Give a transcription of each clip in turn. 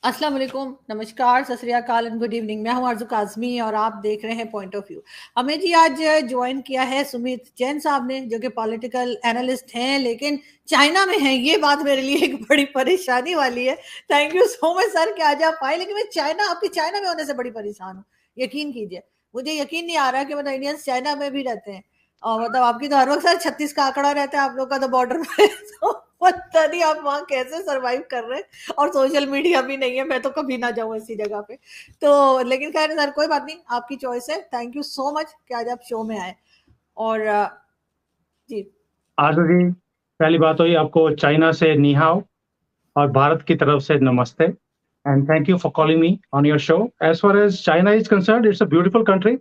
अस्सलाम वालेकुम, नमस्कार, सत श्री अकाल एंड गुड इवनिंग। मैं हूं आरज़ू काज़मी और आप देख रहे हैं पॉइंट ऑफ व्यू। हमें जी आज ज्वाइन किया है सुमित जैन साहब ने, जो कि पॉलिटिकल एनालिस्ट हैं लेकिन चाइना में हैं। ये बात मेरे लिए एक बड़ी परेशानी वाली है। Thank you so much sir कि आज आप आए, लेकिन मैं आपके चाइना में होने से बड़ी परेशान हूँ। यकीन कीजिए, मुझे यकीन नहीं आ रहा कि मतलब इंडियंस चाइना में भी रहते हैं। और मतलब आपकी तो हर वक्त सर 36 का आंकड़ा रहता है आप लोग का तो बॉर्डर पे तो पता नहीं आप वहां कैसे सरवाइव कर रहे हैं। और सोशल मीडिया भी नहीं है, मैं तो कभी ना जाऊं ऐसी जगह पे। तो लेकिन खैर सर कोई बात नहीं, आपकी चॉइस है। थैंक यू सो मच कि आज आप शो में आए। और जी आरजू जी, पहली बात हुई आपको चाइना से नी हाओ और भारत की तरफ से नमस्ते and thank you for calling me on your show. As far as China is concerned, it's a beautiful country.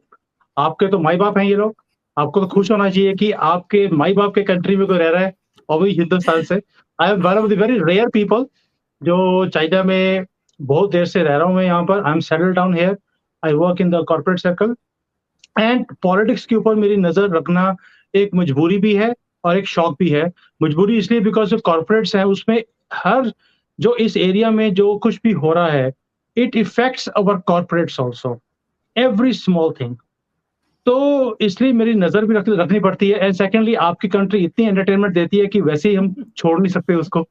आपके तो माई बाप हैं ये लोग। आपको तो खुश होना चाहिए कि आपके माई बाप के कंट्री में कोई रह रहा है, और भी हिंदुस्तान से। I am one of the very rare people जो चाइना में बहुत देर से रह रहा हूँ। मैं यहाँ पर I am settle down here. I work in the corporate circle and politics के ऊपर मेरी नजर रखना एक मजबूरी भी है और एक शौक भी है। मजबूरी इसलिए बिकॉज जो कॉर्पोरेट्स हैं उसमें हर जो इस एरिया में जो कुछ भी हो रहा है, it effects our corporates also, every small thing. तो इसलिए मेरी नजर भी रखनी पड़ती है। एंड सेकेंडली आपकी कंट्री इतनी एंटरटेनमेंट देती है कि वैसे ही हम छोड़ नहीं सकते उसको।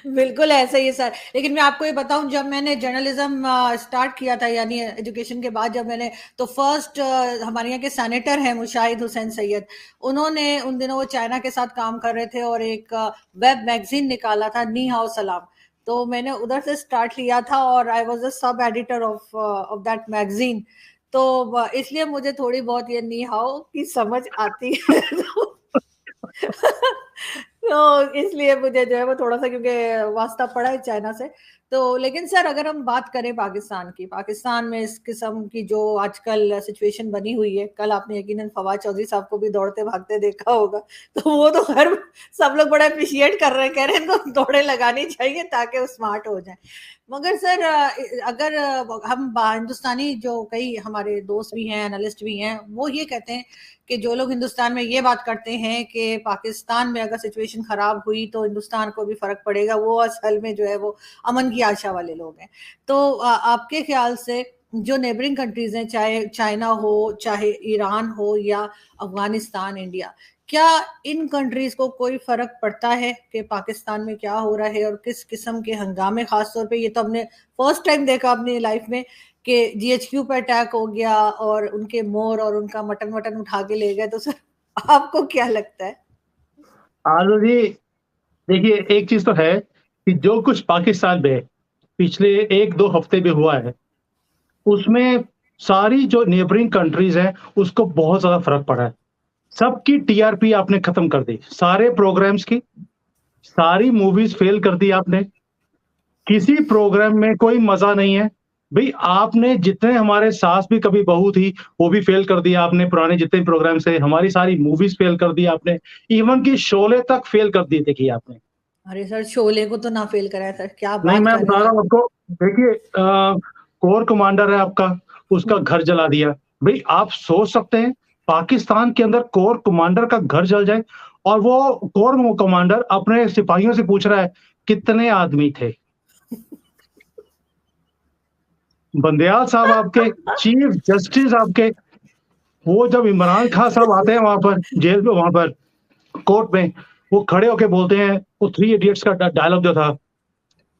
बिल्कुल ऐसा ही है सर। लेकिन मैं आपको ये बताऊं, जब मैंने जर्नलिज्म स्टार्ट किया था, यानी एजुकेशन के बाद जब मैंने, तो फर्स्ट हमारे यहाँ के सेनेटर हैं मुशाहिद हुसैन सैयद, उन्होंने उन दिनों वो चाइना के साथ काम कर रहे थे और एक वेब मैगजीन निकाला था, नी हाउ सलाम। तो मैंने उधर से स्टार्ट लिया था और I was the sub editor of that magazine. तो इसलिए मुझे थोड़ी बहुत ये नी हाउ की समझ आती है तो इसलिए मुझे जो है वो थोड़ा सा, क्योंकि वास्ता पड़ा है चाइना से। तो लेकिन सर अगर हम बात करें पाकिस्तान की, पाकिस्तान में इस किस्म की जो आजकल सिचुएशन बनी हुई है, कल आपने यकीनन फवाद चौधरी साहब को भी दौड़ते भागते देखा होगा। तो वो तो खैर सब लोग बड़ा अप्रिशिएट कर रहे हैं, कह रहे हैं इनको दौड़े लगानी चाहिए ताकि वो स्मार्ट हो जाए। मगर सर अगर हम हिंदुस्तानी जो कई हमारे दोस्त भी हैं, एनालिस्ट भी हैं, वो ये कहते हैं कि जो लोग हिंदुस्तान में ये बात करते हैं कि पाकिस्तान में अगर सिचुएशन खराब हुई तो हिंदुस्तान को भी फर्क पड़ेगा, वो असल में जो है वो अमन की आशा वाले लोग हैं। तो आपके ख्याल से जो नेबरिंग कंट्रीज हैं, चाहे चाइना हो, चाहे ईरान हो, या अफगानिस्तान, इंडिया, क्या इन कंट्रीज को कोई फर्क पड़ता है कि पाकिस्तान में क्या हो रहा है और किस किस्म के हंगामे? खासतौर पे ये तो हमने फर्स्ट टाइम देखा अपनी लाइफ में कि जीएचक्यू पर अटैक हो गया और उनके मोर और उनका मटन वटन उठा के ले गए। तो सर आपको क्या लगता है? आरजू जी, देखिए एक चीज तो है कि जो कुछ पाकिस्तान में पिछले एक दो हफ्ते में हुआ है, उसमें सारी जो नेबरिंग कंट्रीज हैं उसको बहुत ज्यादा फर्क पड़ा है। सबकी टीआरपी आपने खत्म कर दी, सारे प्रोग्राम्स की, सारी मूवीज फेल कर दी आपने। किसी प्रोग्राम में कोई मजा नहीं है। भाई आपने जितने, हमारे सास भी कभी बहू थी वो भी फेल कर दिया आपने, पुराने जितने प्रोग्राम से हमारी सारी मूवीज फेल कर दी आपने, इवन की शोले तक फेल कर दिए। देखिए आपने, अरे सर शोले को तो ना फेल कराया सर, क्या नहीं बात मैं कर रहे बता हैं रहा आप। हूँ आपको। देखिए कोर कमांडर है आपका, उसका हम्म। घर जला दिया। भाई आप सोच सकते हैं पाकिस्तान के अंदर कोर कमांडर का घर जल जाए, और वो कोर कमांडर अपने सिपाहियों से पूछ रहा है कितने आदमी थे। बंदयाल साहब आपके, चीफ जस्टिस आपके, वो जब इमरान खान साहब आते हैं वहां पर जेल में, वहां पर कोर्ट में, वो खड़े होके बोलते हैं, वो थ्री इडियट्स का डायलॉग जो था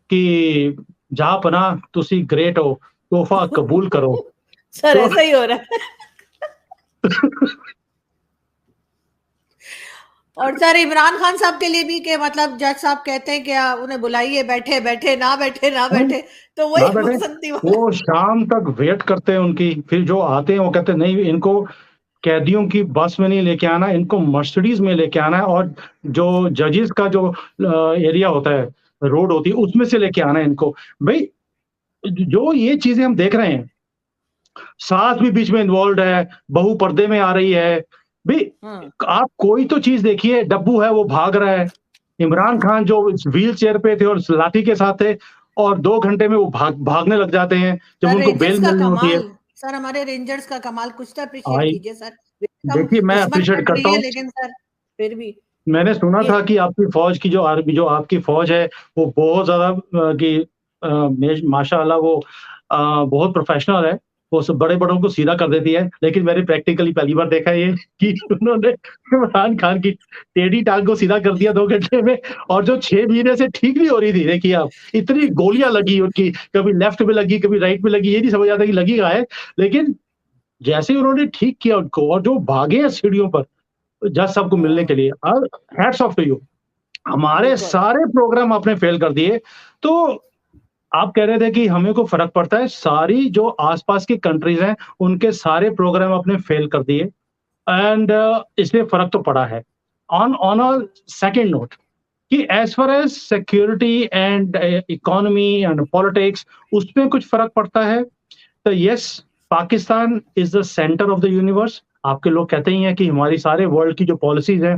कि जहां पना तुसी ग्रेट हो, तोहफा कबूल करो। सर तो ऐसा ही हो रहा है। और सर इमरान खान साहब के लिए भी, के मतलब जज साहब कहते हैं कि उन्हें बुलाइए, बैठे बैठे ना बैठे ना बैठे, तो ना वही बेटे, बसंती वाला। वो शाम तक वेट करते हैं उनकी, फिर जो आते हैं वो कहते हैं नहीं, इनको कैदियों की बस में नहीं लेके आना, इनको मर्सिडीज में लेके आना है, और जो जजेस का जो एरिया होता है, रोड होती है, उसमें से लेके आना है इनको। भाई जो ये चीजें हम देख रहे हैं, सास भी बीच में इन्वॉल्व है, बहू पर्दे में आ रही है। भाई हाँ। आप कोई तो चीज देखिए, डब्बू है वो भाग रहा है, इमरान खान जो व्हील चेयर पे थे और लाठी के साथ थे, और 2 घंटे में वो भागने लग जाते हैं जब सर उनको रेंजर्स बेल का मिलनी होती है। कमाल, सर हमारे रेंजर्स का कमाल, कुछ तो अप्रिशिएट आई, कीजिए सर। हम देखिए मैं दुश्मन अप्रिशिएट कंट्री करता है हूँ। लेकिन सर फिर भी मैंने सुना ये। था कि आपकी फौज की जो आर्मी, जो आपकी फौज है, वो बहुत ज्यादा की माशाल्लाह वो बहुत प्रोफेशनल है। वो सब बड़े-बड़ों को सीधा कर देती है। लेकिन मैंने प्रैक्टिकली पहली बार देखा ये कि उन्होंने इमरान खान की टेढ़ी टाँग को सीधा कर दिया 2 घंटे में, और जो 6 महीने से ठीक नहीं हो रही थी, देखिए आप, इतनी गोलियाँ लगी उनकी, कभी लेफ्ट में लगी, कभी राइट में लगी, ये नहीं समझ आता कि लगी कहाँ है। लेकिन जैसे ही उन्होंने ठीक किया उनको, और जो भागे हैं सीढ़ियों पर जज साहब को मिलने के लिए, हैट्स ऑफ टू यू। हमारे बिल्कुल। सारे प्रोग्राम आपने फेल कर दिए। तो आप कह रहे थे कि हमें को फ़र्क पड़ता है, सारी जो आस-पास की कंट्रीज़ हैं, उनके सारे प्रोग्राम आपने फेल कर दिए, एंड इसलिए फ़र्क तो पड़ा है। On on a second note, कि as far as security and economy and politics, उसमें कुछ फ़र्क पड़ता है? तो yes, Pakistan is the centre of the universe. आपके लोग कहते ही हैं कि हमारी सारे वर्ल्ड की जो पॉलिसीज़ हैं,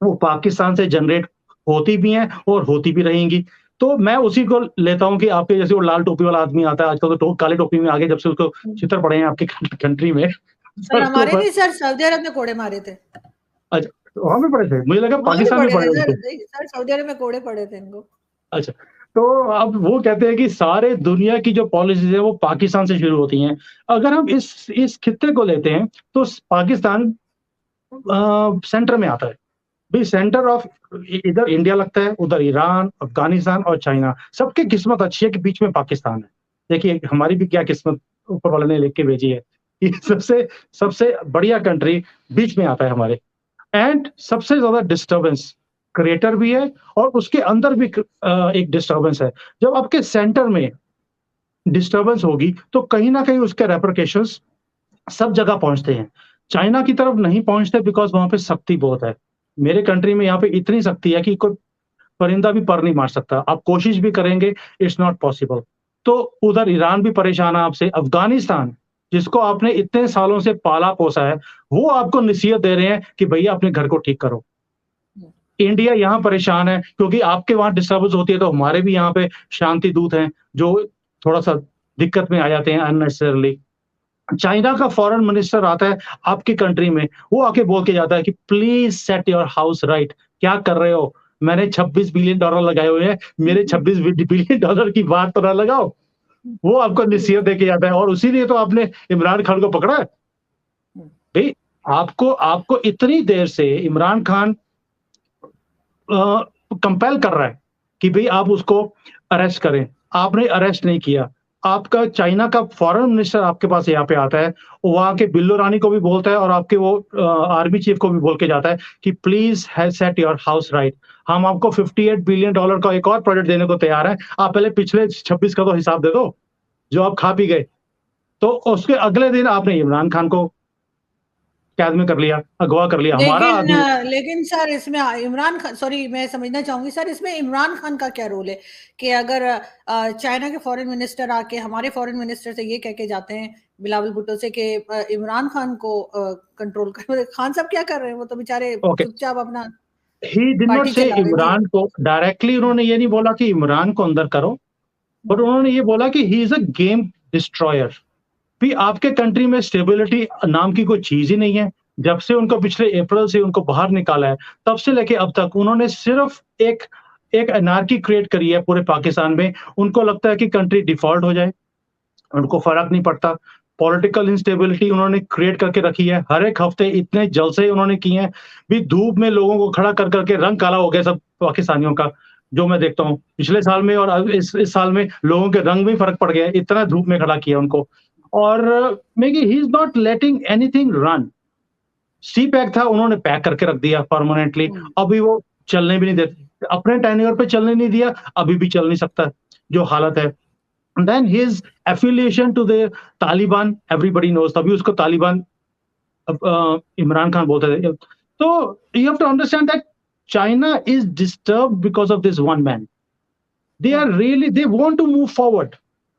वो पाकिस्तान से जनरेट होती भी हैं और होती भी रहेंगी। तो मैं उसी को लेता हूँ कि आपके जैसे वो लाल टोपी वाला आदमी आता है, आजकल तो काले टोपी में आ गए, जब से उसको चित्तर पड़े हैं आपकी कंट्री में सर सड़कों हमारे पर। नहीं सर, सऊदी अरब में कोड़े मारे थे। अच्छा, वहाँ भी पड़े थे? मुझे लगा वहाँ भी पाकिस्तान में पड़े पड़े थे सर, उनको। नहीं सर, सऊदी अरब में कोड़े पड़े थे इनको। अच्छा, तो अब वो कहते हैं कि सारे दुनिया की जो पॉलिसीज़ है वो पाकिस्तान से शुरू होती हैं। अगर हम इस खित्ते को लेते हैं, तो पाकिस्तान सेंटर में आता है। भई सेंटर ऑफ इधर इंडिया लगता है, उधर ईरान, अफ़गानिस्तान और चाइना। सबकी किस्मत अच्छी है कि बीच में पाकिस्तान है। देखिए हमारी भी क्या किस्मत ऊपर वाले ने लिख के भेजी है कि सबसे सबसे बढ़िया कंट्री बीच में आता है हमारे, एंड सबसे ज़्यादा डिस्टर्बेंस क्रिएटर भी है, और उसके अंदर भी एक डिस्टर्बेंस है। जब आपके सेंटर में डिस्टर्बेंस होगी, तो कहीं न कहीं उसके रेपरकशंस सब जगह पहुँचते हैं। चाइना की तरफ नहीं पहुँचते बिकॉज़ वहाँ पे सख्ती बहुत है। मेरे कंट्री में यहाँ पे इतनी सख्ती है कि कोई परिंदा भी पर नहीं मार सकता। आप कोशिश भी करेंगे, इट्स नॉट पॉसिबल। तो उधर ईरान भी परेशान है आपसे, अफ़गानिस्तान, जिसको आपने इतने सालों से पाला-पोसा है, वो आपको नसीहत दे रहे हैं कि भैया अपने घर को ठीक करो। इंडिया यहाँ परेशान है क्योंकि आपके वहाँ डिस्टर्बेंस होती है, तो हमारे भी यहाँ पे शांति दूत हैं, जो थोड़ा-सा दिक्कत में आ जाते हैं अननेसेसरीली। चाइना का फॉरेन मिनिस्टर आता है आपकी कंट्री में, वो आके बोल के जाता है कि please set your house right. क्या कर रहे हो? मैंने $26 बिलियन लगाए हुए हैं, मेरे $26 बिलियन की बात तो ना लगाओ। वो आपको नसीहत दे के जाता है, और उसीलिए तो आपने इमरान खान को पकड़ा है। भई आपको आपको इतनी देर से इमरान खान कंपेल कर रहा है कि भई आप उसको अरेस्ट करें। आपने अरेस्ट नहीं किया। आपका चाइना का फॉरेन मिनिस्टर आपके पास यहाँ पे आता है, वहाँ के बिल्लो रानी को भी बोलता है और आपके वो आर्मी चीफ को भी बोल के जाता है कि प्लीज़ है सेट योर हाउस राइट। हम आपको $58 बिलियन का एक और प्रोजेक्ट देने को तैयार हैं। आप पहले पिछले 26 का तो हिसाब दे दो, जो आप खा पी गए। तो उसके अगले दिन आपने इमरान खान को कैद में कर लिया, अगवा कर लिया, हमारा लेकिन आदमी। लेकिन सर इसमें इमरान खान, सॉरी मैं समझना चाहूंगी सर, इसमें इमरान खान का क्या रोल है कि अगर चाइना के फॉरेन मिनिस्टर आके हमारे फॉरेन मिनिस्टर से ये कह के जाते हैं, बिलावल भुट्टो से, कि इमरान खान को कंट्रोल कर, खान साहब क्या कर रहे हैं? वो तो बेचारे ओके। चुपचाप अपना ही डिड नॉट पार्टी से चला रहे। जी। इमरान को डायरेक्टली, उन्होंने ये नहीं बोला कि इमरान को अंदर करो, बट उन्होंने ये बोला कि he is a game destroyer. भी आपके कंट्री में स्टेबिलिटी नाम की कोई चीज़ ही नहीं है। जब से उनको पिछले अप्रैल से उनको बाहर निकाला है, तब से लेके अब तक उन्होंने सिर्फ़ एक एक एनार्की क्रिएट करी है पूरे पाकिस्तान में। उनको लगता है कि कंट्री डिफ़ॉल्ट हो जाए, उनको फ़र्क नहीं पड़ता। पॉलिटिकल इंस्टेबिलिटी उन्होंने क्रिएट करके रखी है। हर एक हफ्ते इतने जलसे उन्होंने किए हैं, भी धूप में लोगों को खड़ा कर कर के रंग काला हो गया सब पाकिस्तानियों का, जो मैं देखता हूँ। पिछले साल में और अब इस साल में लोगों के रंग में फ़र्क पड़ गया है, इतना धूप में खड़ा किया उनको। और मेगी he is not letting anything run. CPEC था, उन्होंने पैक करके रख दिया परमानेंटली। अभी वो चलने भी नहीं देते, अपने टेन्योर पे चलने नहीं दिया, अभी भी चल नहीं सकता, जो हालत है। Then his affiliation to the Taliban, everybody knows, तभी उसको तालिबान इमरान खान बोलते थे। तो you have to understand that China is disturbed because of this one man. They are really, they want to move forward.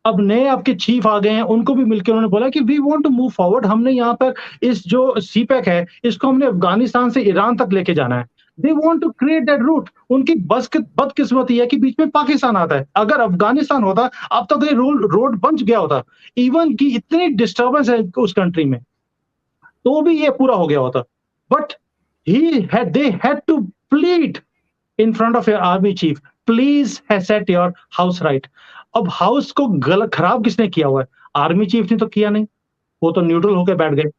अब नए आपके चीफ आ गए हैं, उनको भी मिलके उन्होंने बोला कि we want to move forward. हमने यहाँ पर इस जो सीपैक है, इसको हमने अफ़गानिस्तान से ईरान तक लेके जाना है। They want to create that route. उनकी बदकिस्मती है कि बीच में पाकिस्तान आता है। अगर अफ़गानिस्तान होता, अब तक ये रोड बन गया होता। इवन कि इतनी डिस्टर्बेंस है उस कंट्री में, तो भी ये पूरा हो गया होता। But they had to plead in front of your army chief, please set your house right. अब हाउस को खराब किसने किया हुआ है? आर्मी चीफ ने तो किया नहीं, वो तो न्यूट्रल होकर बैठ गए।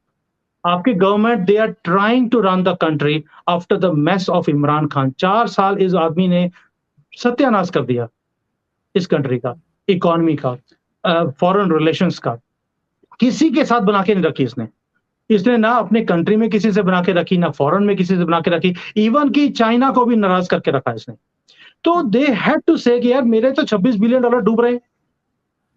आपकी government they are trying to run the country after the mess of Imran Khan. 4 साल इस आदमी ने सत्यानाश कर दिया इस कंट्री का, इकोनॉमी का, फॉरेन रिलेशंस का। किसी के साथ बना के नहीं रखी इसने। इसने ना अपने कंट्री में किसी से बना के रखी, ना फॉरेन में किसी से बना के रखी, इवन कि चाइना को भी नाराज करके रखा इसने। तो दे हैड टू से कि यार मेरे तो $26 बिलियन डूब रहे हैं,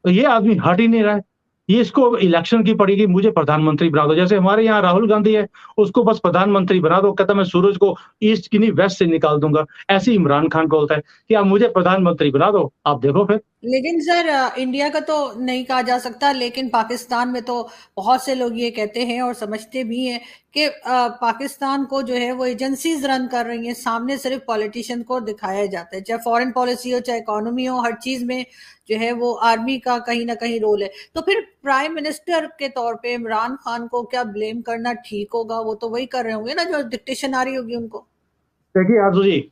तो ये आदमी हट ही नहीं रहा है। ये इसको इलेक्शन की पड़ेगी, मुझे प्रधानमंत्री बना दो। जैसे हमारे यहाँ राहुल गांधी है, उसको बस प्रधानमंत्री बना दो, कहता मैं सूरज को ईस्ट की नहीं वेस्ट से निकाल दूंगा। ऐसे ही इमरान खान को होता है कि आप मुझे प्रधानमंत्री बना दो, आप देखो फिर। लेकिन सर इंडिया का तो नहीं कहा जा सकता, लेकिन पाकिस्तान में तो बहुत से लोग ये कहते हैं और समझते भी हैं कि पाकिस्तान को जो है वो एजेंसीज रन कर रही हैं, सामने सिर्फ पॉलिटिशियन को दिखाया जाता है, चाहे फॉरेन पॉलिसी हो चाहे इकोनॉमी हो, हर चीज में जो है वो आर्मी का कहीं ना कहीं रोल है। तो फिर प्राइम मिनिस्टर के तौर पे इमरान खान को क्या ब्लेम करना ठीक होगा? वो तो वही कर रहे होंगे ना जो डिक्टेशन आ रही होगी उनको। देखिए Arzoo ji,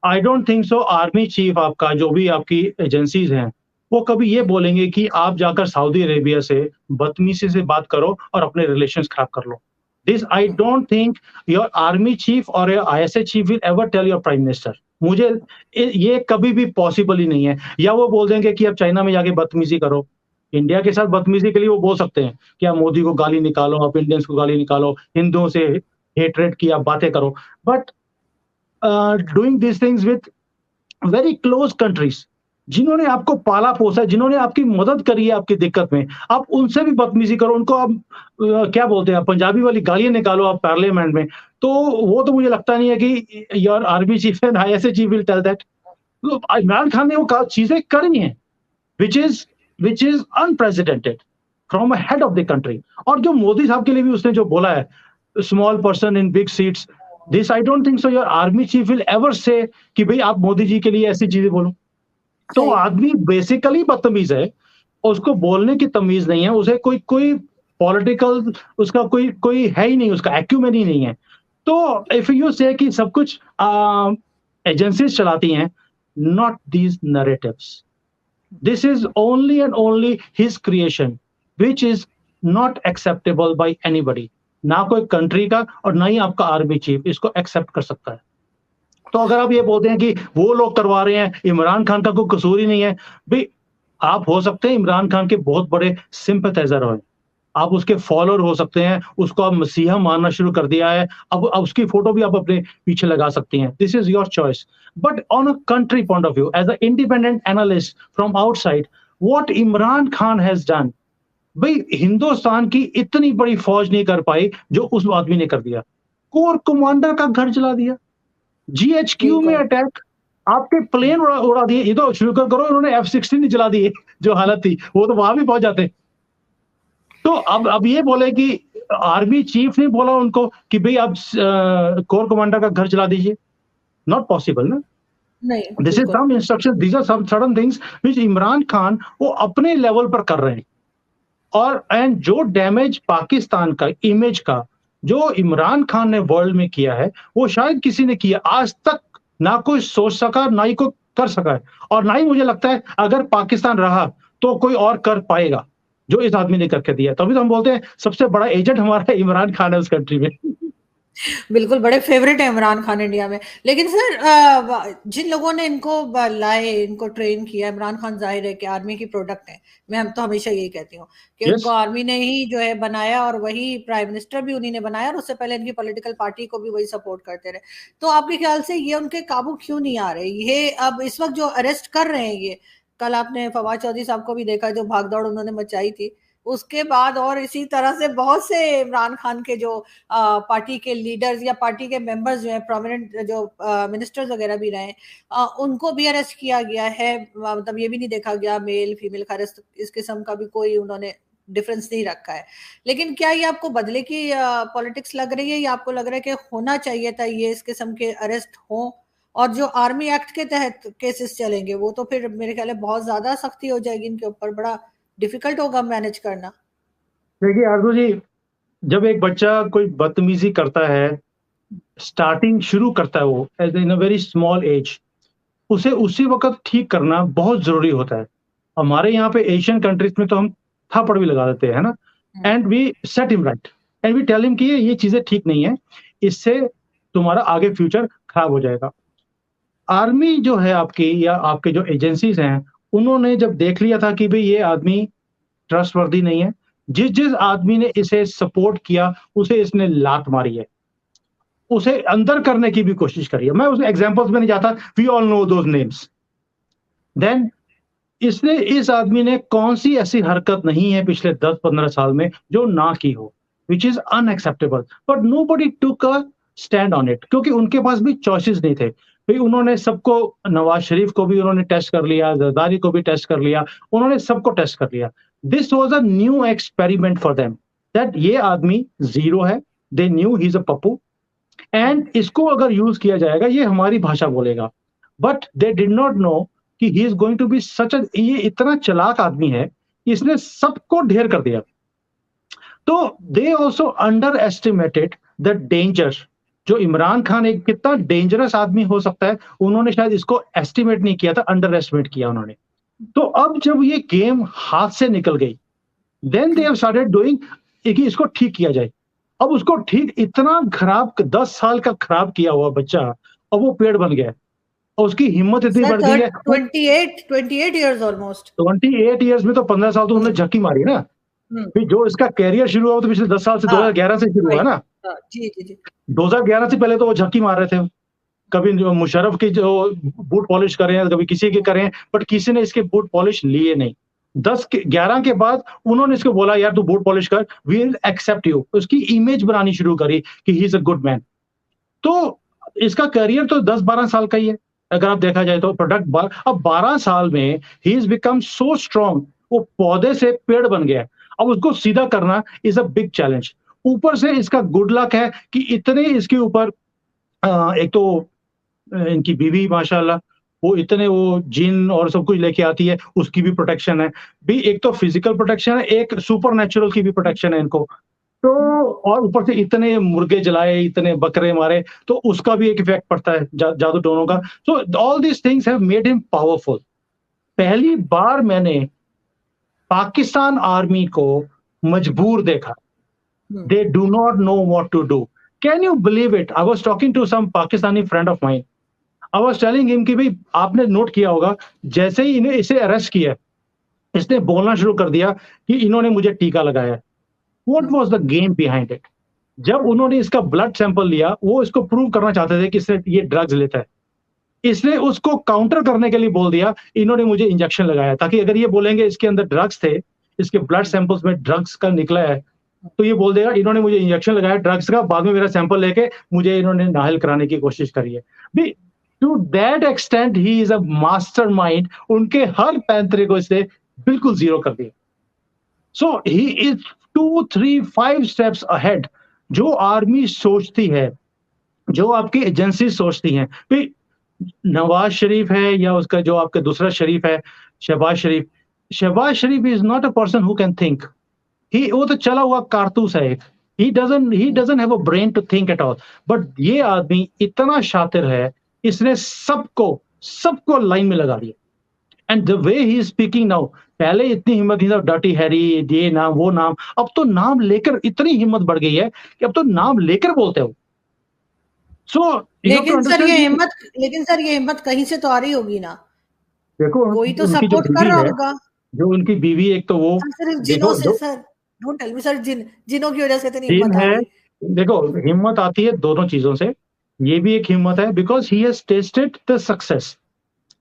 I don't think so army chief आपका जो भी आपकी एजेंसीज हैं वो कभी ये बोलेंगे कि आप जाकर सऊदी अरेबिया से बदतमीजी से बात करो और अपने रिलेशंस खराब कर लो। This I don't think your army chief और your ISI chief will ever tell your prime minister. मुझे ये कभी भी पॉसिबल ही नहीं है। या वो बोल देंगे कि आप चाइना में जाके बदतमीजी करो। इंडिया के साथ बदतमीजी के लिए वो बोल सकते हैं कि आप मोदी को गाली निकालो, आप इंडियंस को गाली निकालो, हिंदुओं से हेटरेट की आप बातें करो, but doing this things with very close countries जिन्होंने आपको पाला पोसा है, जिन्होंने आपकी मदद करी है आपकी दिक्कत में, आप उनसे भी बदतमीजी करो, उनको आप क्या बोलते हैं, पंजाबी वाली गालियां निकालो आप पार्लियामेंट में, तो वो तो मुझे लगता नहीं है कि your army chief and ISA chief will tell that. Imran Khan ने वो चीजें करी हैं which is unprecedented from a head of the country. और जो मोदी साहब के लिए भी उसने जो बोला है, small person in big seats, this I don't think so your army chief will ever से कि भाई आप मोदी जी के लिए ऐसी चीजें बोलो। तो आदमी बेसिकली बदतमीज है, उसको बोलने की तमीज नहीं है, उसे कोई कोई पॉलिटिकल उसका कोई कोई है ही नहीं, उसका एक्यूमेन ही नहीं है। तो इफ यू से कि सब कुछ एजेंसीज चलाती हैं, not these narratives, this is only and only his creation which is not acceptable bye anybody. ना कोई कंट्री का और ना ही आपका आर्मी चीफ इसको एक्सेप्ट कर सकता है। तो अगर आप ये बोलते हैं कि वो लोग करवा रहे हैं, इमरान खान का कोई कसूर ही नहीं है, भाई आप हो सकते हैं इमरान खान के बहुत बड़े सिंपैथाइजर हो, आप उसके फॉलोअर हो सकते हैं, उसको आप मसीहा मानना शुरू कर दिया है, अब उसकी फोटो भी आप अपने पीछे लगा सकती हैं, this is your choice. But on a country point of view, as a independent analyst from outside, what Imran Khan has done, भाई हिंदुस्तान की इतनी बड़ी फौज नहीं कर पाई जो उस आदमी ने कर दिया। कोर कमांडर का घर जला दिया, जीएचक्यू में अटैक, आपके प्लेन उड़ा दिए। ये तो शुरू करो, उन्होंने F-16 जला दिए, जो हालत थी वो तो वहां भी पहुंच जाते। तो अब ये बोले कि आर्मी चीफ ने बोला उनको कि भाई आप कोर कमांडर का घर जला दीजिए, नॉट पॉसिबल ना। नहीं, this is some instruction, these are some certain things which Imran Khan वो अपने लेवल पर कर रहे हैं। और एंड जो डैमेज पाकिस्तान का इमेज का जो इमरान खान ने वर्ल्ड में किया है, वो शायद किसी ने किया आज तक ना कोई सोच सका, ना ही कोई कर सका है, और ना ही मुझे लगता है अगर पाकिस्तान रहा तो कोई और कर पाएगा जो इस आदमी ने करके दिया। तभी तो हम बोलते हैं सबसे बड़ा एजेंट हमारा इमरान खान है उस कंट्री में। बिल्कुल, बड़े फेवरेट है इमरान खान इंडिया में। लेकिन सर जिन लोगों ने इनको लाए, इनको ट्रेन किया, इमरान खान जाहिर है कि आर्मी की प्रोडक्ट है। मैं हम तो हमेशा यही कहती हूँ कि yes. उनको आर्मी ने ही जो है बनाया, और वही प्राइम मिनिस्टर भी उन्हीं ने बनाया, और उससे पहले इनकी पॉलिटिकल पार्टी को भी वही सपोर्ट करते रहे। तो आपके ख्याल से ये उनके काबू क्यों नहीं आ रहे? ये अब इस वक्त जो अरेस्ट कर रहे हैं, ये कल आपने फवाद चौधरी साहब को भी देखा जो भागदौड़ उन्होंने मचाई थी, उसके बाद और इसी तरह से बहुत से इमरान खान के जो पार्टी के लीडर्स या पार्टी के मेंबर्स जो हैं, प्रोमिनेंट जो मिनिस्टर्स वगैरह भी रहे, उनको भी अरेस्ट किया गया है। मतलब ये भी नहीं देखा गया मेल फीमेल का अरेस्ट, इस किस्म का भी कोई उन्होंने डिफरेंस नहीं रखा है। लेकिन क्या ये आपको बदले की पॉलिटिक्स लग रही है, या आपको लग रहा है कि होना चाहिए था ये इस किस्म के अरेस्ट हो, और जो आर्मी एक्ट के तहत केसेस चलेंगे वो तो फिर मेरे ख्याल है बहुत ज्यादा सख्ती हो जाएगी इनके ऊपर, बड़ा डिफिकल्ट होगा मैनेज करना। देखिए आरजू जी, जब एक बच्चा कोई बदतमीजी करता है, स्टार्टिंग शुरू करता है वो इन अ वेरी स्मॉल एज, उसे उसी वक्त ठीक करना बहुत जरूरी होता है। हमारे यहाँ पे एशियन कंट्रीज में तो हम थप्पड़ भी लगा देते हैं, है ना? And we set him right and we tell him कि ये चीजें ठीक नहीं है, इससे तुम्हारा आगे फ्यूचर खराब हो जाएगा। आर्मी जो है आपकी या आपके जो एजेंसीज हैं, उन्होंने जब देख लिया था कि भाई ये आदमी ट्रस्टवर्दी नहीं है, जिस जिस आदमी ने इसे सपोर्ट किया उसे इसने लात मारी है, उसे अंदर करने की भी कोशिश करी है। मैं उस एग्जांपल्स में नहीं जाता, we all know those names. Then इसने इस आदमी ने कौन सी ऐसी हरकत नहीं है पिछले 10-15 साल में जो ना की हो, which is unacceptable, but nobody took a stand on it, क्योंकि उनके पास भी चॉइसेस नहीं थे। भाई उन्होंने सबको, नवाज शरीफ को भी उन्होंने टेस्ट कर लिया, जरदारी को भी टेस्ट कर लिया, उन्होंने सबको टेस्ट कर लिया। This was a new experiment for them, that ये आदमी जीरो है, they knew he is a Pappu, and इसको अगर यूज किया जाएगा ये हमारी भाषा बोलेगा, but they did not know कि he is going to be such a, ये इतना चालाक आदमी है, इसने सबको ढेर कर दिया। तो they also under estimated the danger, जो इमरान खान एक कितना डेंजरस आदमी हो सकता है, उन्होंने शायद इसको एस्टिमेट नहीं किया था, अंडर एस्टिमेट किया उन्होंने। तो अब जब ये गेम हाथ से निकल गई, then they have started doing कि इसको ठीक किया जाए। अब उसको ठीक इतना खराब, 10 साल का खराब किया हुआ बच्चा अब वो पेड़ बन गया, और उसकी हिम्मत इतनी सर बढ़ गई है। 28 इयर्स ऑलमोस्ट। 28 ईयर्स में तो 15 साल तो उन्होंने झक्की मारी ना। फिर जो इसका कैरियर शुरू हुआ तो पिछले 10 साल से, 2011 से शुरू हुआ ना। जी जी जी। 2011 से पहले तो वो झक्की मार रहे थे, कभी जो मुशर्रफ की जो बूट पॉलिश कर रहे हैं, कभी किसी के कर रहे हैं, बट किसी ने इसके बूट पॉलिश लिए नहीं। 11 के बाद उन्होंने इसको बोला यार तू बूट पॉलिश कर, वी विल एक्सेप्ट यू। उसकी इमेज बनानी शुरू करी कि he is a good man. तो इसका करियर तो 10-12 साल का ही है अगर आप देखा जाए तो। प्रोडक्ट अब 12 साल में he is become so strong, वो पौधे से पेड़ बन गया। अब उसको सीधा करना इज अ बिग चैलेंज। ऊपर से इसका गुड लक है कि इतने इसके ऊपर एक तो इनकी बीवी माशाल्लाह वो इतने वो जिन और सब कुछ लेके आती है, उसकी भी प्रोटेक्शन है। भी एक तो फिजिकल प्रोटेक्शन है, एक सुपर नेचुरल की भी प्रोटेक्शन है इनको। तो और ऊपर से इतने मुर्गे जलाए, इतने बकरे मारे, तो उसका भी एक इफेक्ट पड़ता है जादू टोनों का। So all these things have made him powerful. पहली बार मैंने पाकिस्तान आर्मी को मजबूर देखा। They do not know what to do. Can you believe it? I was talking to some Pakistani friend of mine. I was telling him कि भाई आपने note किया होगा, जैसे ही इन्हें इसे अरेस्ट किया, इसने बोलना शुरू कर दिया कि इन्होंने मुझे टीका लगाया है। What was the game behind it? जब उन्होंने इसका ब्लड सैंपल लिया, वो इसको प्रूव करना चाहते थे कि इसने ये ड्रग्स लेता है। इसने उसको काउंटर करने के लिए बोल दिया इन्होंने मुझे इंजेक्शन लगाया, ताकि अगर ये बोलेंगे इसके अंदर ड्रग्स थे, इसके ब्लड सैंपल्स में ड्रग्स का निकला है, तो ये बोल देगा इन्होंने मुझे इंजेक्शन लगाया ड्रग्स का, बाद में मेरा सैंपल लेके मुझे इन्होंने नाहल कराने की कोशिश करी है। भी to that extent he is a mastermind. उनके हर पैंतरे को इसने बिल्कुल जीरो कर दिया। So he is 2, 3, 5 steps ahead. जो आर्मी सोचती है, जो आपकी एजेंसी सोचती हैं, भाई नवाज शरीफ है या उसका जो आपका दूसरा शरीफ है, Shahbaz Sharif. Shahbaz Sharif is not a person who can think. He वो तो चला हुआ कारतूस है एक। He doesn't have a brain to think at all. But ये आदमी इतना शातिर है, इसने सबको सबको लाइन में लगा दिया। And the way he is speaking now, पहले इतनी हिम्मत नहीं था, डर्टी हैरी, ये नाम वो नाम, अब तो नाम लेकर इतनी हिम्मत बढ़ गई है कि अब तो नाम लेकर बोलते हो। सो लेकिन सर ये हिम्मत कहीं से तो आ रही होगी ना। देखो कोई तो उनकी जो सपोर्ट कर बीवी रहा है, होगा। जो उनकी बीवी, एक तो वो सिर्फ जिनों देखो से जो sir, don't tell me sir, जिनों की वजह से इतनी जिन हिम्मत आ है, गई। देखो हिम्मत आती है दोनों चीजों से। ये भी एक हिम्मत है because he has tested the success.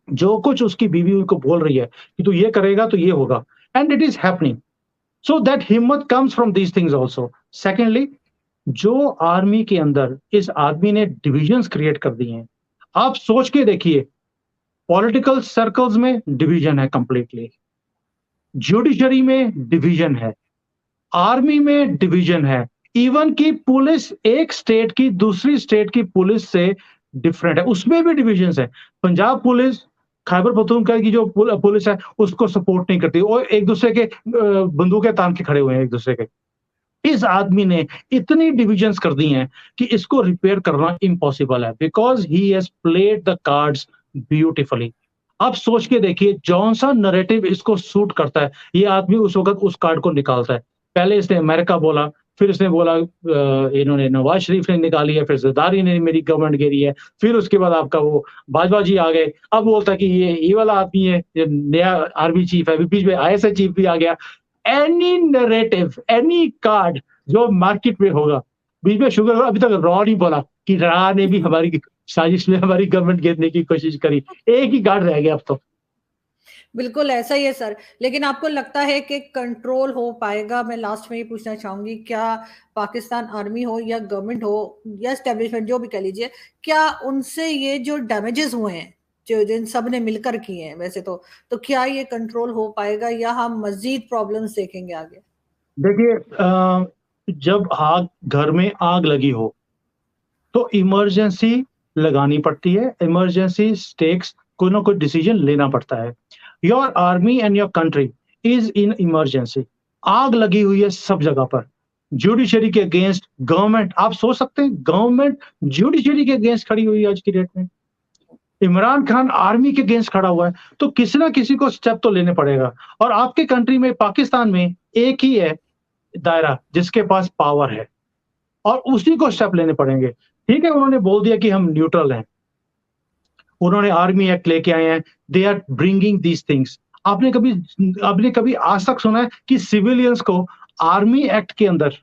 जो कुछ उसकी बीवी उनको बोल रही है कि तू ये करेगा तो ये होगा, and it is happening. So that हिम्मत comes from these things also. Secondly, जो आर्मी के अंदर इस आदमी ने डिविजन्स क्रिएट कर दिए हैं, आप सोच के देखिए, पॉलिटिकल सर्कल्स में डिवीजन है कंप्लीटली, जुडिशरी में डिवीजन है, आर्मी में डिवीजन है, इवन की पुलिस एक स्टेट की दूसरी स्टेट की पुलिस से डिफरेंट है, उसमें भी डिविजन है। पंजाब पुलिस खैबर पख्तूनख्वा की जो पुलिस है उसको सपोर्ट नहीं करती, और एक दूसरे के बंदूकें तान के खड़े हुए हैं एक दूसरे के। इस आदमी ने इतनी डिविजन्स कर दी हैं कि इसको रिपेयर करना इम्पॉसिबल है, because he has played the cards beautifully. आप सोच के देखिए जौन सा नैरेटिव इसको सूट करता है, ये आदमी उस वक़्त उस कार्ड को निकालता है। पहले इसने अमेरिका बोला, फिर इसने बोला इन्होंने नवाज़ शरीफ ने निकाली है, फिर ज़रदारी ने मेरी गवर्नमेंट गिरी है, फिर उसके बाद आपका वो बाजवा जी आ गए। अब बोलता है कि ये वाला आदमी है, ये नया आर्मी चीफ है, अभी बीच में आईएसआई चीफ भी आ गया। एनी नैरेटिव, एनी कार्ड जो मार्केट में होगा, बीच में शुगर अभी तक रॉ नहीं बोला कि रॉ ने भी हमारी साजिश में हमारी गवर्नमेंट गिरने की कोशिश करी। एक ही कार्ड रह गया अब तो। बिल्कुल ऐसा ही है सर। लेकिन आपको लगता है कि कंट्रोल हो पाएगा? मैं लास्ट में ये पूछना चाहूंगी, क्या पाकिस्तान आर्मी हो या गवर्नमेंट हो या एस्टेब्लिशमेंट जो भी कह लीजिए, क्या उनसे ये जो डैमेजेस हुए हैं जो जिन सब ने मिलकर किए हैं वैसे तो क्या ये कंट्रोल हो पाएगा या हम मजीद प्रॉब्लम्स देखेंगे आगे? देखिए जब आग घर में आग लगी हो तो इमरजेंसी लगानी पड़ती है, इमरजेंसी स्टेक्स कोई ना कोई डिसीजन लेना पड़ता है। Your army and your country is in emergency. आग लगी हुई है सब जगह पर। जुडिशरी के अगेंस्ट गवर्नमेंट, आप सोच सकते हैं गवर्नमेंट जुडिशरी के अगेंस्ट खड़ी हुई है आज की डेट में। इमरान खान आर्मी के अगेंस्ट खड़ा हुआ है, तो किसी ना किसी को स्टेप तो लेने पड़ेगा। और आपके कंट्री में, पाकिस्तान में एक ही है दायरा जिसके पास पावर है और उसी को स्टेप लेने पड़ेंगे। ठीक है, उन्होंने बोल दिया कि हम न्यूट्रल हैं, उन्होंने आर्मी एक्ट लेके आए हैं, they are bringing these things. आपने कभी आज तक सुना है कि सिविलियंस को आर्मी एक्ट के अंदर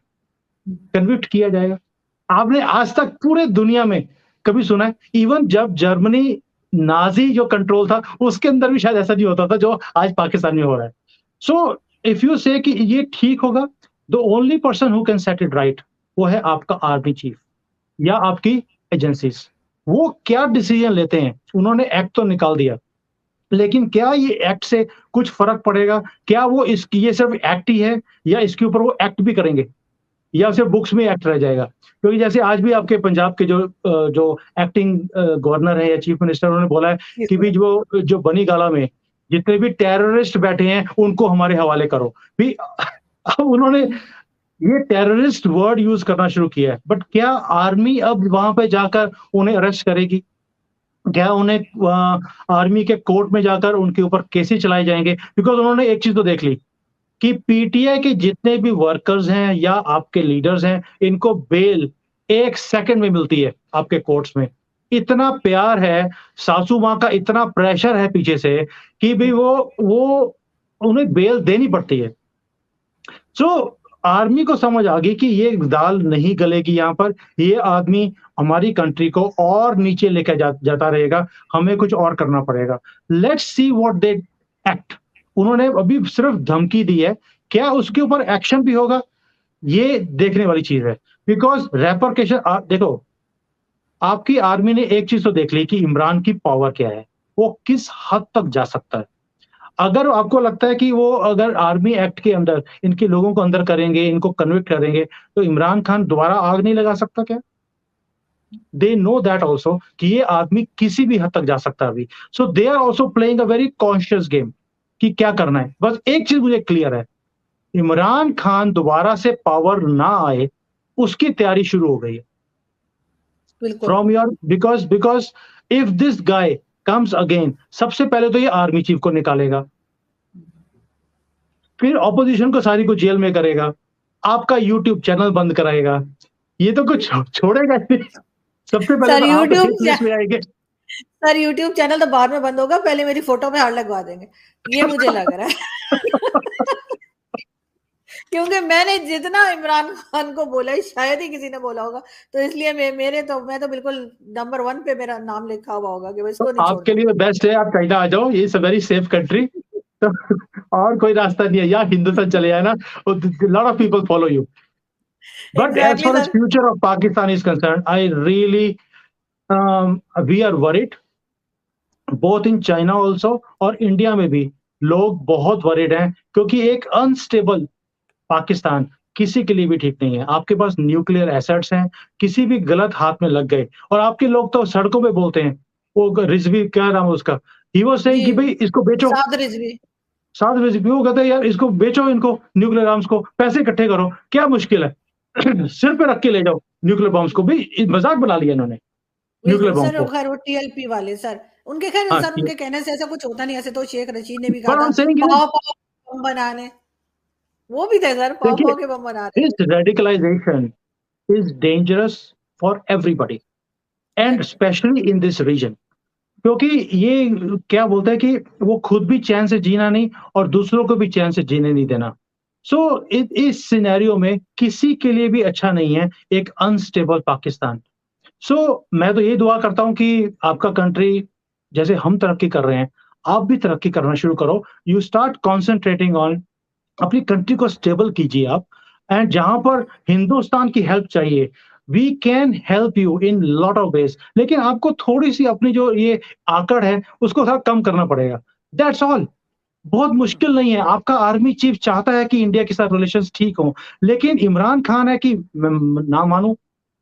कन्विक्ट किया जाएगा? आपने आज तक पूरे दुनिया में कभी सुना है? इवन जब जर्मनी नाजी जो कंट्रोल था उसके अंदर भी शायद ऐसा नहीं होता था जो आज पाकिस्तान में हो रहा है। सो इफ यू से कि ये ठीक होगा, the only person who can set it right वो है आपका आर्मी चीफ या आपकी एजेंसीज। वो क्या डिसीजन लेते हैं? उन्होंने एक्ट तो निकाल दिया, लेकिन क्या ये एक्ट से कुछ फर्क पड़ेगा? क्या वो इसकी ये सिर्फ एक्ट ही है या इसके ऊपर वो एक्ट भी करेंगे या सिर्फ बुक्स में एक्ट रह जाएगा? क्योंकि जैसे आज भी आपके पंजाब के जो एक्टिंग गवर्नर है या चीफ मिनिस्टर, उन्होंने बोला है कि भी जो बनी गाला में जितने भी टेररिस्ट बैठे हैं उनको हमारे हवाले करो। भी अब उन्होंने ये टेररिस्ट वर्ड यूज करना शुरू किया है। बट क्या आर्मी अब वहां पे जाकर उन्हें अरेस्ट करेगी? क्या उन्हें आर्मी के कोर्ट में जाकर उनके ऊपर केसेस चलाए जाएंगे? बिकॉज उन्होंने एक चीज तो देख ली कि पीटीआई के जितने भी वर्कर्स हैं या आपके लीडर्स हैं, इनको बेल 1 सेकंड में मिलती है आपके कोर्ट्स में। इतना प्यार है, सासू माँ का इतना प्रेशर है पीछे से कि भी वो उन्हें बेल देनी पड़ती है। सो आर्मी को समझ आ गई कि ये दाल नहीं गलेगी यहाँ पर, ये आदमी हमारी कंट्री को और नीचे लेकर जाता रहेगा, हमें कुछ और करना पड़ेगा। Let's see what they act. उन्होंने अभी सिर्फ धमकी दी है, क्या उसके ऊपर एक्शन भी होगा? ये देखने वाली चीज है। बिकॉज रेपरकेशन देखो, आपकी आर्मी ने एक चीज तो देख ली कि इमरान की पावर क्या है, वो किस हद तक जा सकता है। अगर आपको लगता है कि वो अगर आर्मी एक्ट के अंदर इनके लोगों को अंदर करेंगे, इनको कन्विक्ट करेंगे, तो इमरान खान दोबारा आग नहीं लगा सकता क्या? दे नो दैट ऑल्सो कि ये आदमी किसी भी हद तक जा सकता है अभी। So they are also playing a very conscious game कि क्या करना है। बस एक चीज मुझे क्लियर है, इमरान खान दोबारा से पावर ना आए उसकी तैयारी शुरू हो गई है from your because if this guy comes again, सबसे पहले तो ये आर्मी चीफ को निकालेगा, फिर ऑपोजिशन को सारी को जेल में करेगा, आपका यूट्यूब चैनल बंद कराएगा, ये तो कुछ छोड़ेगा नहीं। सबसे पहले तो आप लिस्ट में आएंगे। सर यूट्यूब चैनल तो बाद में बंद होगा, पहले मेरी फोटो पे हार लगवा देंगे, ये मुझे लग रहा है। क्योंकि मैंने जितना इमरान खान को बोला है शायद ही किसी ने बोला होगा, तो इसलिए मैं तो बिल्कुल नंबर 1 पे मेरा नाम लिखा हुआ होगा कि इसको नहीं छोड़ना। आपके लिए बेस्ट है आप चाइना आ जाओ, ये is a very safe country. और कोई रास्ता नहीं है, या हिंदुस्तान चले जाए ना, lot of people follow you. But as far as future of Pakistan is concerned, I really we are worried, both in China also और इंडिया में भी लोग बहुत वरीड हैं, क्योंकि एक अनस्टेबल पाकिस्तान किसी के लिए भी ठीक नहीं है। आपके पास न्यूक्लियर एसेट्स हैं, किसी भी गलत हाथ में लग गए, और आपके लोग तो सड़कों पे बोलते हैं, वो रिजवी क्या नाम है उसका, ही वाज सेइंग कि भाई इसको बेचो, साद रिजवी, वो कहते हैं यार इसको बेचो, इनको न्यूक्लियर आर्म्स को पैसे इकट्ठे करो, क्या मुश्किल है। सिर पे रख के ले जाओ न्यूक्लियर बॉम्ब्स को भी, मजाक बना लिया इन्होंने न्यूक्लियर बॉम्ब को। सर वो टीएलपी वाले सर उनके खैर हाँ, सर उनके कहने से ऐसा कुछ होता नहीं, ऐसे तो शेख रशीद ने भी कहा बट आई था एम सेइंग पाव पाव बम बनाने, वो भी थे सर पाव देखिए, पाव के बम बना रहे दिस थे। Radicalization is dangerous for everybody and correct. Specially in this region, क्योंकि ये क्या बोलता है कि वो खुद भी चैन से जीना नहीं और दूसरों को भी चैन से जीने नहीं देना। सो इस सिनेरियो में किसी के लिए भी अच्छा नहीं है एक अनस्टेबल पाकिस्तान। मैं तो ये दुआ करता हूँ कि आपका कंट्री जैसे हम तरक्की कर रहे हैं, आप भी तरक्की करना शुरू करो। यू स्टार्ट कॉन्संट्रेटिंग ऑन अपनी कंट्री को स्टेबल कीजिए आप, एंड जहां पर हिंदुस्तान की हेल्प चाहिए, we can help you in lot of ways, लेकिन आपको थोड़ी सी अपनी जो ये आकड़ है उसको थोड़ा कम करना पड़ेगा, दैट्स ऑल। बहुत मुश्किल नहीं है। आपका आर्मी चीफ चाहता है कि इंडिया के साथ रिलेशंस ठीक हो, लेकिन इमरान खान है कि ना मानूं,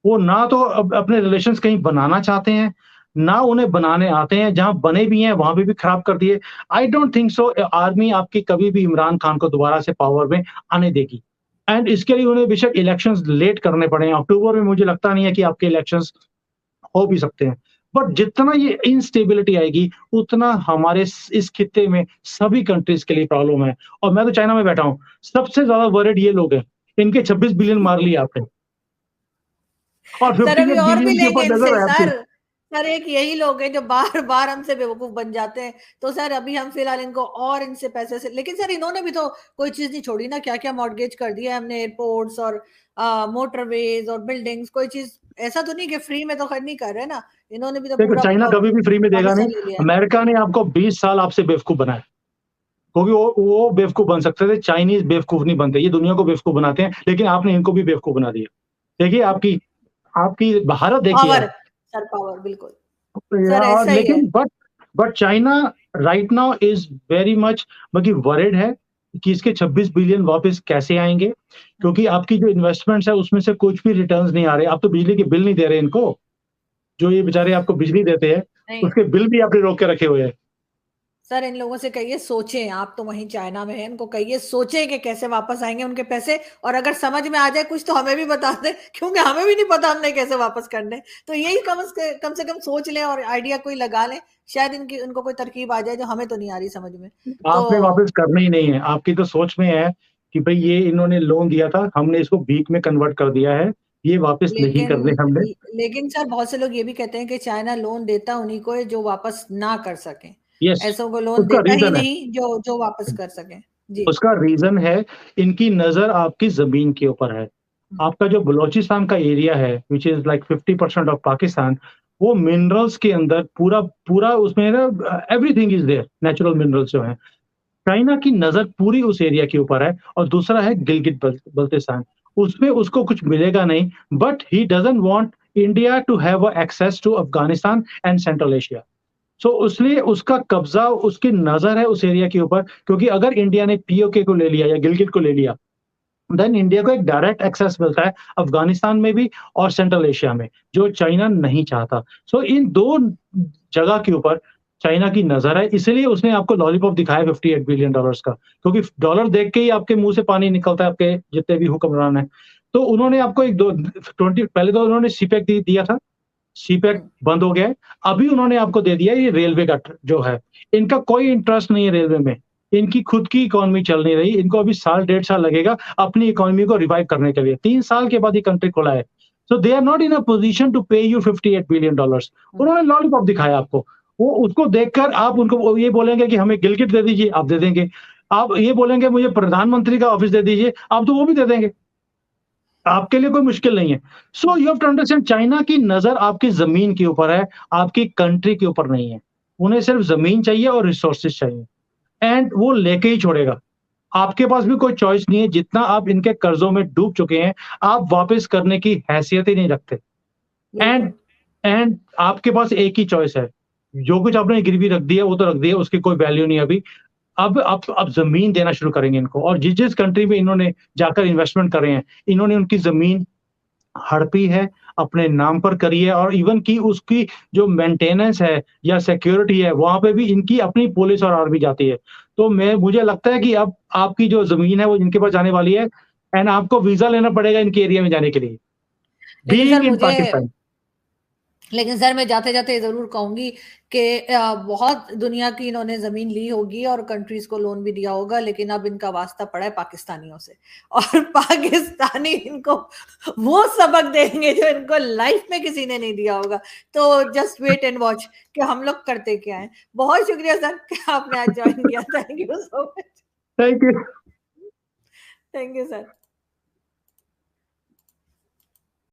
वो ना तो अपने रिलेशंस कहीं बनाना चाहते हैं, ना उन्हें बनाने आते हैं, जहां बने भी हैं वहां पे भी खराब कर दिए। आई डोंट थिंक सो आर्मी आपकी कभी भी इमरान खान को दोबारा से पावर में आने देगी, एंड इसके लिए उन्हें बेशक इलेक्शंस लेट करने पड़े हैं। अक्टूबर में मुझे लगता नहीं है कि आपके इलेक्शंस हो भी सकते हैं, बट जितना ये इंस्टेबिलिटी आएगी उतना हमारे इस खित्ते में सभी कंट्रीज के लिए प्रॉब्लम है। और मैं तो चाइना में बैठा हूँ, सबसे ज्यादा वरिड ये लोग हैं, इनके 26 बिलियन मार लिए आपने और सर अभी 58 और भी बिलियन के लेंगे ऊपर इनसे नजर है आपकी। सर। सर एक यही लोग हैं जो बार बार हमसे बेवकूफ बन जाते हैं, तो सर अभी हम फिलहाल इनको और इनसे पैसे से, लेकिन सर इन्होंने भी तो कोई चीज नहीं छोड़ी ना, क्या क्या मॉर्गेज कर दिया है हमने, एयरपोर्ट्स और मोटरवेज और बिल्डिंग्स, कोई चीज ऐसा तो नहीं कि फ्री में तो खरीद नहीं कर रहे ना, इन्होंने भी तो देखो, पूरा चाइना कभी भी फ्री में देगा नहीं। पाकिस्तान ले लिया है। अमेरिका ने आपको 20 साल आपसे बेवकूफ बनाया, क्योंकि वो बेवकूफ बन सकते थे, चाइनीज बेवकूफ नहीं बनते, ये दुनिया को बेवकूफ बनाते हैं, लेकिन आपने इनको भी बेवकूफ बना दिया। देखिए आपकी आपकी भारत देखिए पावर, आप। सर पावर बिल्कुल। सर और ऐसा ही है। लेकिन but China right now is very much मतलब वरिड है कि इसके 26 बिलियन वापस कैसे आएंगे, क्योंकि आपकी जो इन्वेस्टमेंट्स है उसमें से कुछ भी रिटर्न्स नहीं आ रहे। आप तो बिजली के बिल नहीं दे रहे इनको, जो ये बेचारे आपको बिजली देते हैं नहीं उसके बिल भी आपने रोक के रखे हुए हैं। सर, इन लोगों से कहिए सोचें, आप तो वहीं चाइना में हैं, इनको कहिए सोचें कि कैसे वापस आएंगे उनके पैसे, और अगर समझ में आ जाए कुछ तो हमें भी बता दें, क्योंकि हमें भी नहीं पता हमने कैसे वापस करने। तो यही कम से कम सोच लें और आइडिया कोई लगा लें, शायद इनकी उनको कोई तरकीब आ जाए जो हमें तो नहीं आ रही समझ में। तो आपने वापस करना ही नहीं है, आपकी तो सोच में है कि भाई ये इन्होंने लोन दिया था, हमने इसको भीख में कन्वर्ट कर दिया है, ये वापस नहीं लेकिन करने हमने। लेकिन सर बहुत से लोग ये भी कहते हैं कि चाइना लोन देता उन्हीं को है जो वापस ना कर सके, यस, ऐसों को लोन उसका देता ही रीजन है, नहीं जो जो वापस कर सके। जी। उसका रीजन है इनकी नजर आपकी जमीन के ऊपर है। आपका जो बलोचिस्तान का एरिया है which is like 50% of Pakistan, वो मिनरल्स के अंदर पूरा पूरा उसमें ना everything is there, natural minerals जो है। चाइना की नजर पूरी उस एरिया के ऊपर है। और दूसरा है गिलगित बल्तिस्तान, उसमें उसको कुछ मिलेगा नहीं, but he doesn't want India to have access to Afghanistan and central Asia. इसलिए उसका कब्जा, उसकी नजर है उस एरिया के ऊपर, क्योंकि अगर इंडिया ने पीओके को ले लिया या गिलगित को ले लिया, देन इंडिया को एक डायरेक्ट एक्सेस मिलता है अफगानिस्तान में भी और सेंट्रल एशिया में, जो चाइना नहीं चाहता। इन दो जगह के ऊपर चाइना की नजर है, इसलिए उसने आपको लॉलीपॉप दिखाया $58 बिलियन का, क्योंकि डॉलर देख के ही आपके मुंह से पानी निकलता है, आपके जितने भी हुक्मरान है। तो उन्होंने आपको एक दो 20 पहले तो उन्होंने सीपेक दिया था, सीपैक बंद हो गया है। अभी उन्होंने आपको दे दिया ये रेलवे का जो है, इनका कोई इंटरेस्ट नहीं है रेलवे में, इनकी खुद की इकोनॉमी चल नहीं रही, इनको अभी साल 1.5 साल लगेगा अपनी इकोनॉमी को रिवाइव करने के लिए, 3 साल के बाद ये कंट्री खुला है। So they are not in a position to pay you $58 billion. उन्होंने लॉलीपॉप दिखाया आपको, वो उसको देखकर आप उनको ये बोलेंगे कि हमें गिलगित दे दीजिए, आप दे देंगे। आप ये बोलेंगे मुझे प्रधानमंत्री का ऑफिस दे दीजिए, आप तो वो भी दे देंगे, आपके लिए कोई मुश्किल नहीं है। You have to understand, China की नजर आपकी जमीन के ऊपर है, आपकी कंट्री के ऊपर नहीं है। उन्हें सिर्फ जमीन चाहिए और रिसोर्सेज चाहिए, एंड वो लेके ही छोड़ेगा। आपके पास भी कोई चॉइस नहीं है, जितना आप इनके कर्जों में डूब चुके हैं, आप वापस करने की हैसियत ही नहीं रखते। एंड बिल्कुल। एंड आपके पास एक ही चॉइस है, जो कुछ आपने गिरवी रख दिया वो तो रख दिया, उसकी कोई वैल्यू नहीं अभी। अब जमीन देना शुरू करेंगे इनको, और जिस जिस कंट्री में इन्होंने जाकर इन्वेस्टमेंट करे हैं, इन्होंने उनकी जमीन हड़पी है, अपने नाम पर करी है, और इवन की उसकी जो मेंटेनेंस है या सिक्योरिटी है, वहां पे भी इनकी अपनी पुलिस और आर्मी जाती है। तो मैं मुझे लगता है कि अब आपकी जो जमीन है वो इनके पास जाने वाली है, एंड आपको वीजा लेना पड़ेगा इनके एरिया में जाने के लिए, लेकिन सर बीइंग इन मुझे पाकिस्तान। लेकिन सर मैं जाते जाते जरूर कहूंगी कि बहुत दुनिया की इन्होंने जमीन ली होगी और कंट्रीज को लोन भी दिया होगा, लेकिन अब इनका वास्ता पड़ा है पाकिस्तानियों से, और पाकिस्तानी इनको वो सबक देंगे जो इनको लाइफ में किसी ने नहीं दिया होगा। तो जस्ट वेट एंड वॉच कि हम लोग करते क्या है। बहुत शुक्रिया सर कि आपने आज ज्वाइन किया। Thank you so much. Thank you. Thank you sir.